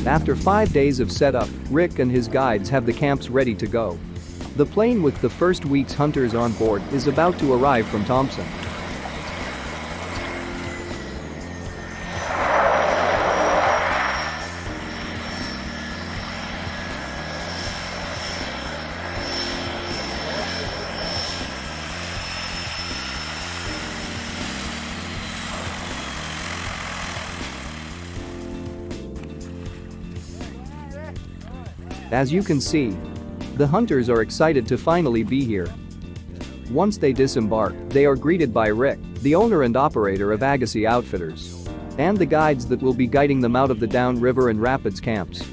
After 5 days of setup, Rick and his guides have the camps ready to go. The plane with the first week's hunters on board is about to arrive from Thompson. As you can see, the hunters are excited to finally be here. Once they disembark, they are greeted by Rick, the owner and operator of Agassiz Outfitters, and the guides that will be guiding them out of the downriver and rapids camps.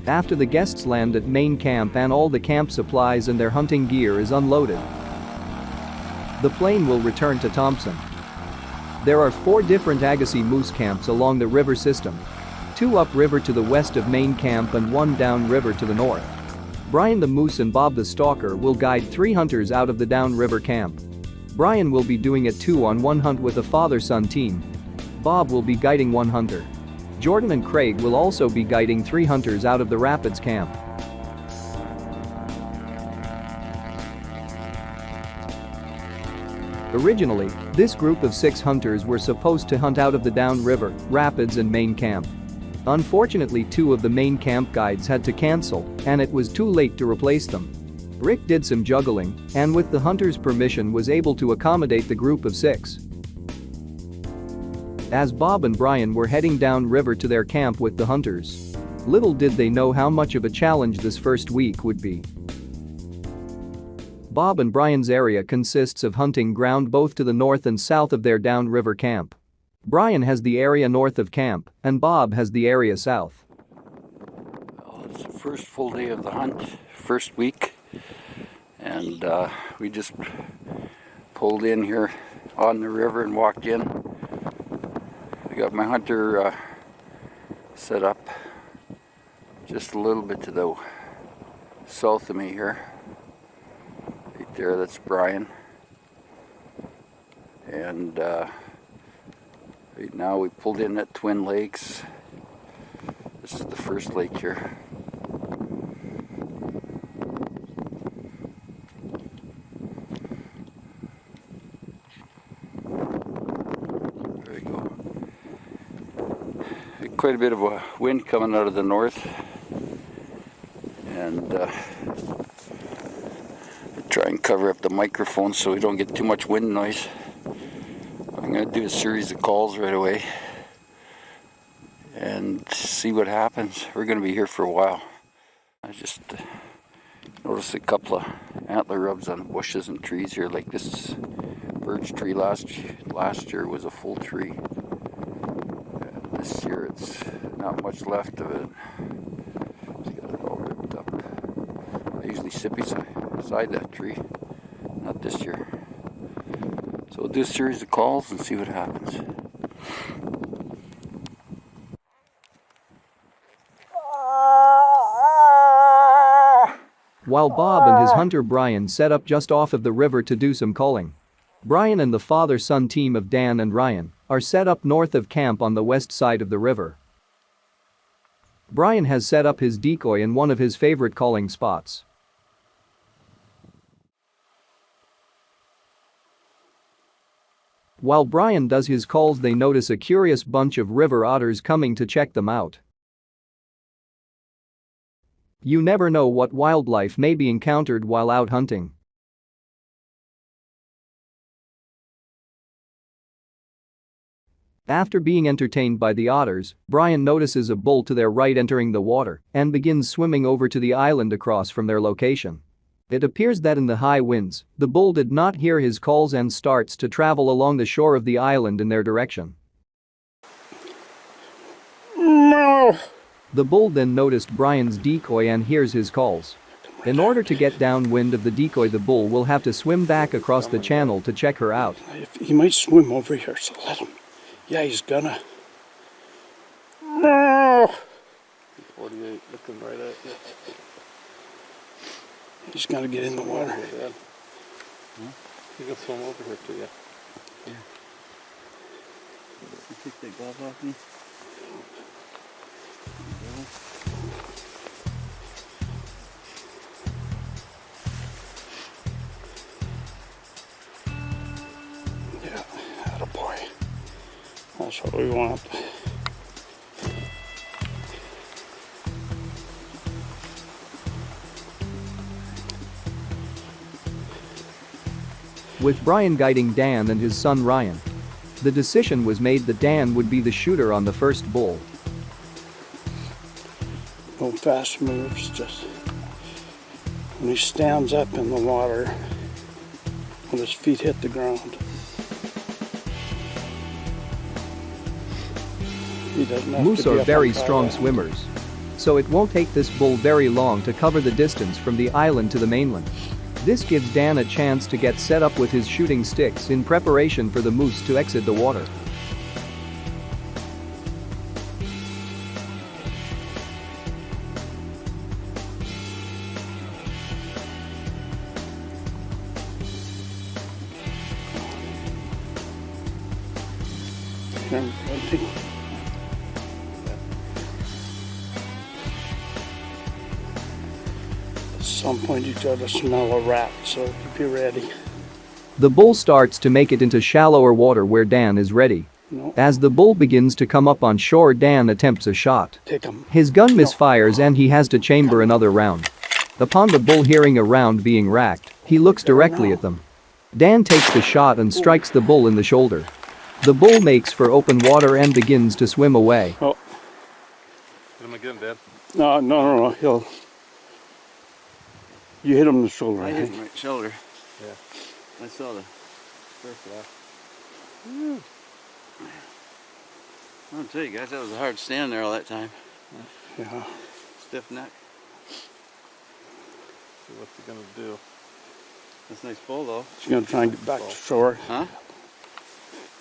After the guests land at main camp and all the camp supplies and their hunting gear is unloaded, the plane will return to Thompson. There are 4 different Agassiz moose camps along the river system, 2 upriver to the west of main camp and 1 downriver to the north. Brian the Moose and Bob the Stalker will guide 3 hunters out of the downriver camp. Brian will be doing a 2-on-1 hunt with a father-son team. Bob will be guiding 1 hunter. Jordan and Craig will also be guiding 3 hunters out of the rapids camp. Originally, this group of 6 hunters were supposed to hunt out of the downriver, rapids and main camp. Unfortunately, 2 of the main camp guides had to cancel, and it was too late to replace them. Rick did some juggling, and with the hunters' permission was able to accommodate the group of 6. As Bob and Brian were heading downriver to their camp with the hunters, little did they know how much of a challenge this first week would be. Bob and Brian's area consists of hunting ground both to the north and south of their downriver camp. Brian has the area north of camp, and Bob has the area south. Well, it's the first full day of the hunt, first week, and we just pulled in here on the river and walked in. I got my hunter set up just a little bit to the south of me here. Right there, that's Brian. And right now we pulled in at Twin Lakes. This is the first lake here. Quite a bit of a wind coming out of the north, and try and cover up the microphone so we don't get too much wind noise. I'm going to do a series of calls right away and see what happens. We're going to be here for a while. I just noticed a couple of antler rubs on bushes and trees here, like this birch tree last year was a full tree. This year it's not much left of it. It's got it all ripped up. I usually sit beside that tree, not this year. So we'll do a series of calls and see what happens. While Bob and his hunter Brian set up just off of the river to do some calling, Brian and the father-son team of Dan and Ryan are set up north of camp on the west side of the river. Brian has set up his decoy in one of his favorite calling spots. While Brian does his calls, they notice a curious bunch of river otters coming to check them out. You never know what wildlife may be encountered while out hunting. After being entertained by the otters, Brian notices a bull to their right entering the water and begins swimming over to the island across from their location. It appears that in the high winds, the bull did not hear his calls and starts to travel along the shore of the island in their direction. No. The bull then noticed Brian's decoy and hears his calls. In order to get downwind of the decoy, the bull will have to swim back across the channel to check her out. He might swim over here, so let him. Yeah, he's gonna. No! 48, looking right at you. He's gonna get in the water. He can swim over here to you. You take that glove off me? Yeah, attaboy. That's what we want. With Brian guiding Dan and his son Ryan, the decision was made that Dan would be the shooter on the first bull. No fast moves, just when he stands up in the water, when his feet hit the ground. He doesn't have Moose to be are up very on top strong of it. swimmers, so it won't take this bull very long to cover the distance from the island to the mainland. This gives Dan a chance to get set up with his shooting sticks in preparation for the moose to exit the water. And plenty. At some point you gotta smell a rat, so be ready. The bull starts to make it into shallower water where Dan is ready. No, As the bull begins to come up on shore, Dan attempts a shot. take him. His gun misfires and he has to chamber another round. Upon the bull hearing a round being racked, he looks directly at them. Dan takes the shot and strikes the bull in the shoulder. The bull makes for open water and begins to swim away. Oh, Hit him again, Dad. no, he'll. You hit him in the shoulder, I I hit think. my shoulder. Yeah. I saw the first laugh. I'll tell you guys, that was a hard stand there all that time. Yeah. Stiff neck. See what's he gonna do. That's a nice bull though. He's gonna try and get back to shore. Huh?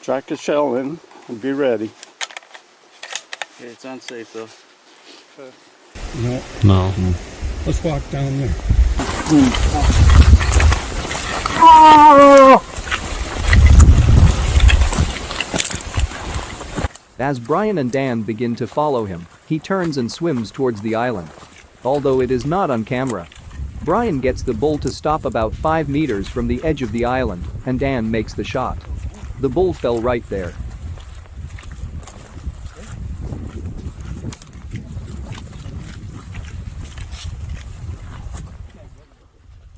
Track a shell in and be ready. Okay, it's unsafe though. No. No. Let's walk down there. As Brian and Dan begin to follow him, he turns and swims towards the island. Although it is not on camera, Brian gets the bull to stop about 5 meters from the edge of the island, and Dan makes the shot. The bull fell right there.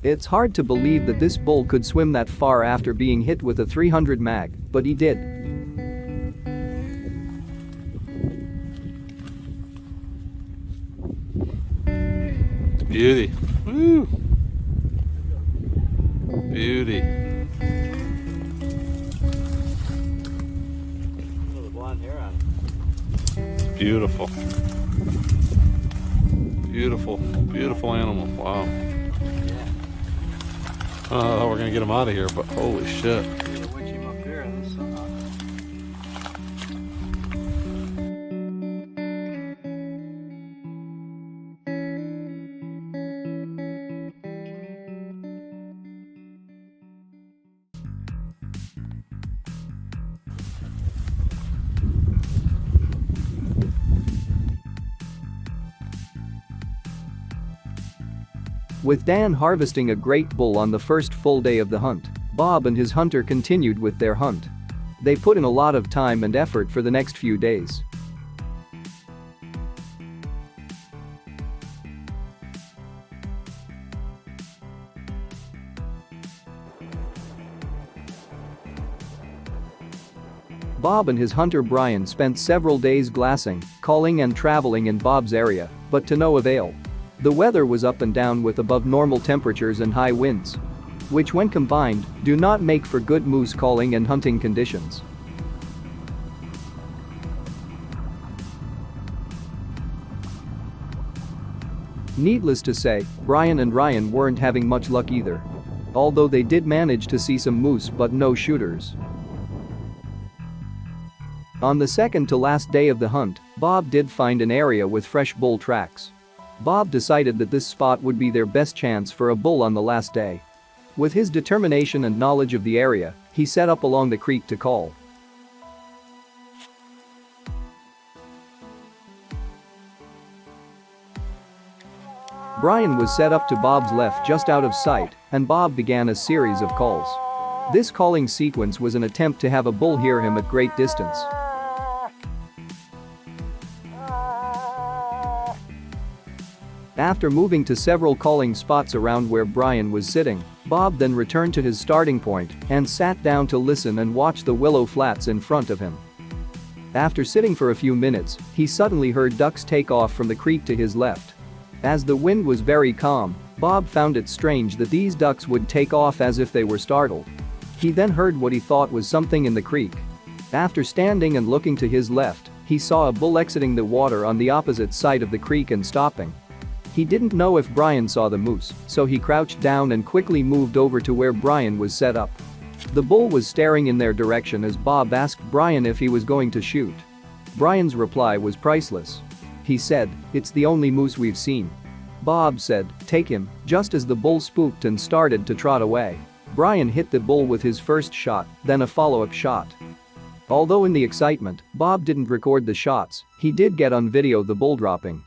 It's hard to believe that this bull could swim that far after being hit with a 300 mag, but he did. Beauty. Woo. Beauty. The blonde hair on It's beautiful. Beautiful, beautiful animal. Wow. Yeah. I don't know how we're gonna get him out of here, but holy shit. The winch him up there and the sun off. With Dan harvesting a great bull on the first full day of the hunt, Bob and his hunter continued with their hunt. They put in a lot of time and effort for the next few days. Bob and his hunter Brian spent several days glassing, calling and traveling in Bob's area, but to no avail. The weather was up and down with above normal temperatures and high winds, which when combined, do not make for good moose calling and hunting conditions. Needless to say, Brian and Ryan weren't having much luck either. Although they did manage to see some moose but no shooters. On the second to last day of the hunt, Bob did find an area with fresh bull tracks. Bob decided that this spot would be their best chance for a bull on the last day. With his determination and knowledge of the area, he set up along the creek to call. Brian was set up to Bob's left just out of sight, and Bob began a series of calls. This calling sequence was an attempt to have a bull hear him at great distance. After moving to several calling spots around where Brian was sitting, Bob then returned to his starting point and sat down to listen and watch the willow flats in front of him. After sitting for a few minutes, he suddenly heard ducks take off from the creek to his left. As the wind was very calm, Bob found it strange that these ducks would take off as if they were startled. He then heard what he thought was something in the creek. After standing and looking to his left, he saw a bull exiting the water on the opposite side of the creek and stopping. He didn't know if Brian saw the moose, so he crouched down and quickly moved over to where Brian was set up. The bull was staring in their direction as Bob asked Brian if he was going to shoot. Brian's reply was priceless. He said, "It's the only moose we've seen." Bob said, "Take him," just as the bull spooked and started to trot away. Brian hit the bull with his first shot, then a follow-up shot. Although in the excitement, Bob didn't record the shots, he did get on video the bull dropping.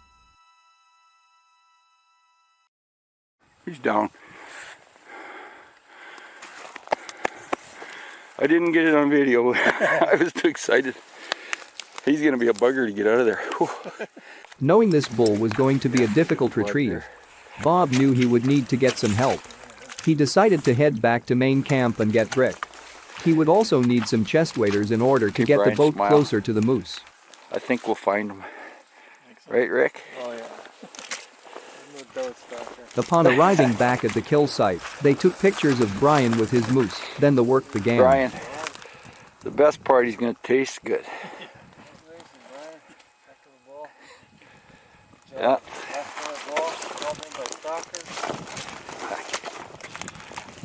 He's down. I didn't get it on video. I was too excited. He's gonna be a bugger to get out of there. Knowing this bull was going to be a difficult retrieve, Bob knew he would need to get some help. He decided to head back to main camp and get Rick. He would also need some chest waders in order to get the boat closer to the moose. I think we'll find him. Right, Rick? Oh yeah. No doubt, Doctor. Upon arriving back at the kill site, they took pictures of Brian with his moose, then the work began. Brian, the best part, he's gonna taste good. Yeah.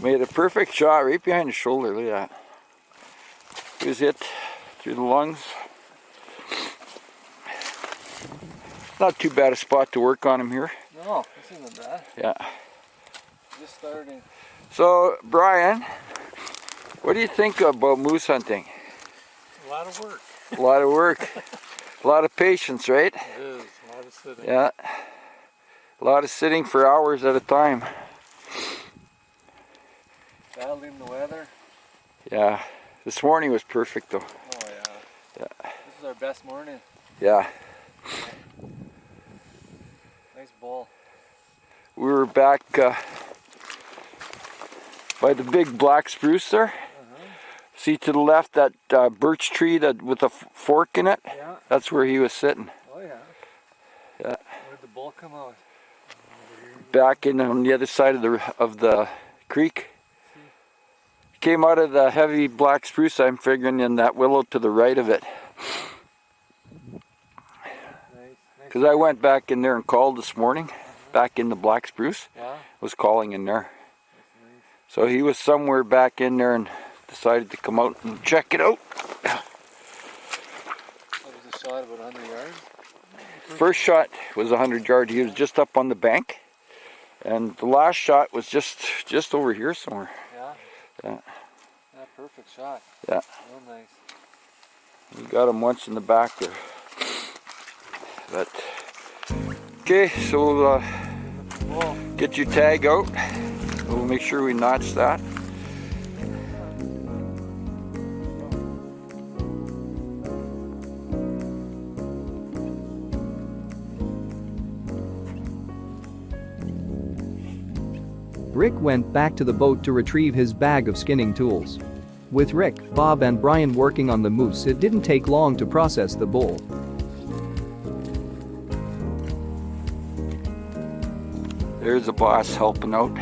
Made a perfect shot right behind the shoulder, look at that. He was hit through the lungs. Not too bad a spot to work on him here. No, this isn't bad. Yeah. Just starting. So, Brian, what do you think about moose hunting? A lot of work. A lot of work. A lot of patience, right? It is. A lot of sitting. Yeah. A lot of sitting for hours at a time. Battling the weather. Yeah. This morning was perfect though. Oh yeah. Yeah. This is our best morning. Yeah. Nice bull. We were back by the big black spruce there. See to the left that birch tree that with a fork in it? Yeah. That's where he was sitting. Oh yeah. Yeah. Where'd the bull come out? Back in on the other side of the creek. Came out of the heavy black spruce, I'm figuring, in that willow to the right of it. Because I went back in there and called this morning, back in the black spruce. Yeah. Was calling in there. So he was somewhere back in there and decided to come out and check it out. That was a shot about 100 yards? First shot was 100 yards. He was just up on the bank. And the last shot was just over here somewhere. Yeah. Yeah. Yeah, perfect shot. Yeah. Real nice. We got him once in the back there. But okay, so we'll get your tag out. We'll make sure we notch that. Rick went back to the boat to retrieve his bag of skinning tools. With Rick, Bob and Brian working on the moose, it didn't take long to process the bull. There's the boss helping out.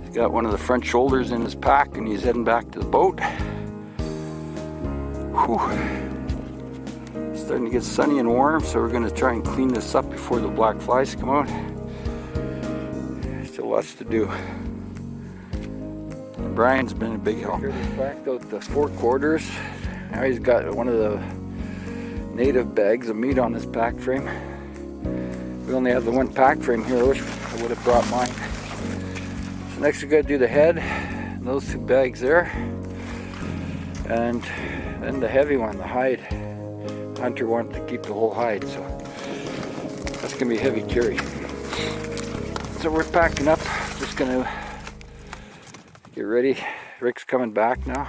He's got one of the front shoulders in his pack and he's heading back to the boat. Whew. starting to get sunny and warm, so we're going to try and clean this up before the black flies come out. Still lots to do. And Brian's been a big help. He's packed out the 4 quarters. Now he's got one of the native bags of meat on his pack frame. We only have the one pack frame here. I wish I would have brought mine. So next we got to do the head, and those 2 bags there, and then the heavy one, the hide. Hunter wanted to keep the whole hide, so that's gonna be a heavy carry. So we're packing up, just gonna get ready. Rick's coming back now,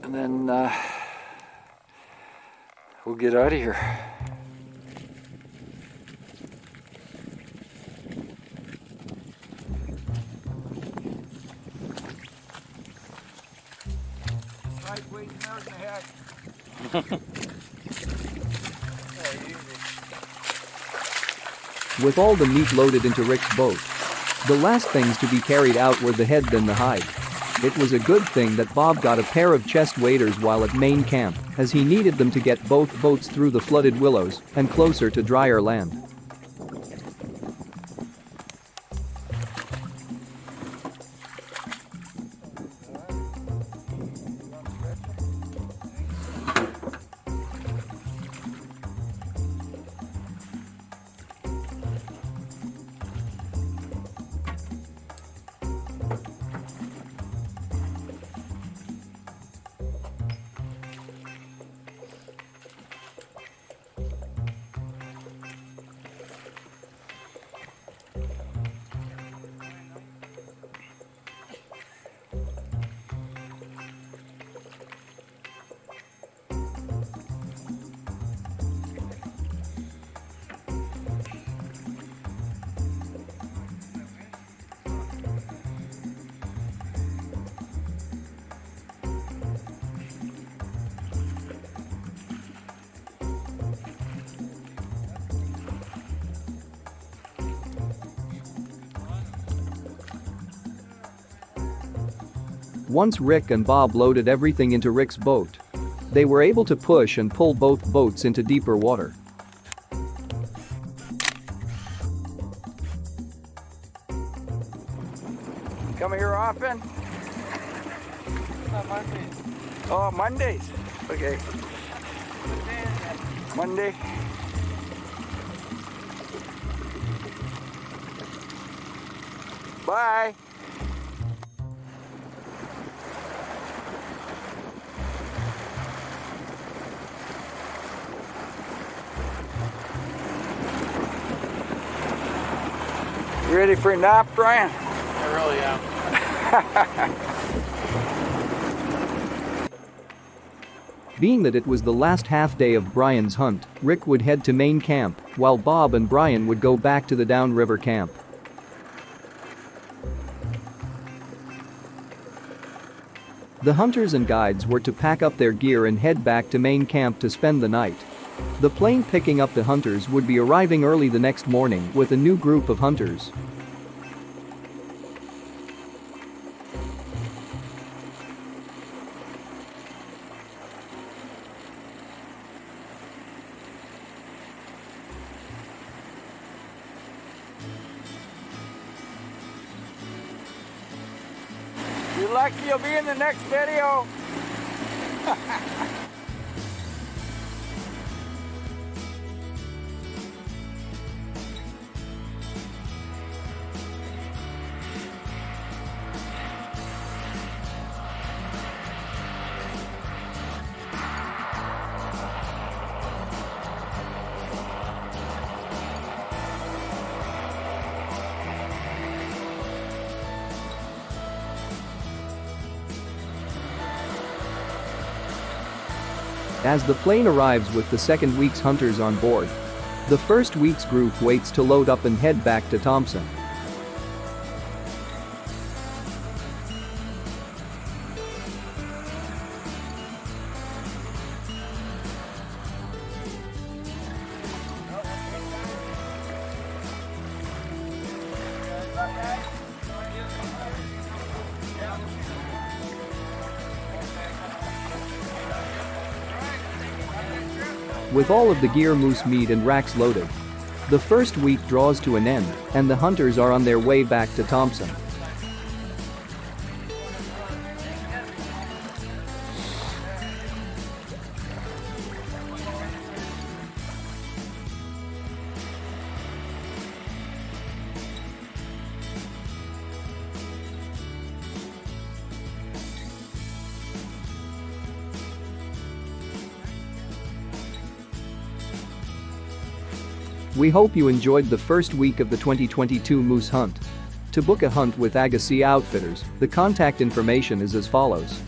and then we'll get out of here. With all the meat loaded into Rick's boat, the last things to be carried out were the head then the hide. It was a good thing that Bob got a pair of chest waders while at main camp, as he needed them to get both boats through the flooded willows and closer to drier land. Once Rick and Bob loaded everything into Rick's boat, they were able to push and pull both boats into deeper water. Come here often? Mondays. Oh, Mondays. Okay. Monday. Bye. You ready for a nap, Brian? I really am. Being that it was the last half day of Brian's hunt, Rick would head to main camp, while Bob and Brian would go back to the downriver camp. The hunters and guides were to pack up their gear and head back to main camp to spend the night. The plane picking up the hunters would be arriving early the next morning with a new group of hunters. You're lucky you'll be in the next video. As the plane arrives with the second week's hunters on board, the first week's group waits to load up and head back to Thompson. With all of the gear, moose meat and racks loaded, the first week draws to an end, and the hunters are on their way back to Thompson. We hope you enjoyed the first week of the 2022 moose hunt. To book a hunt with Agassiz Outfitters, the contact information is as follows.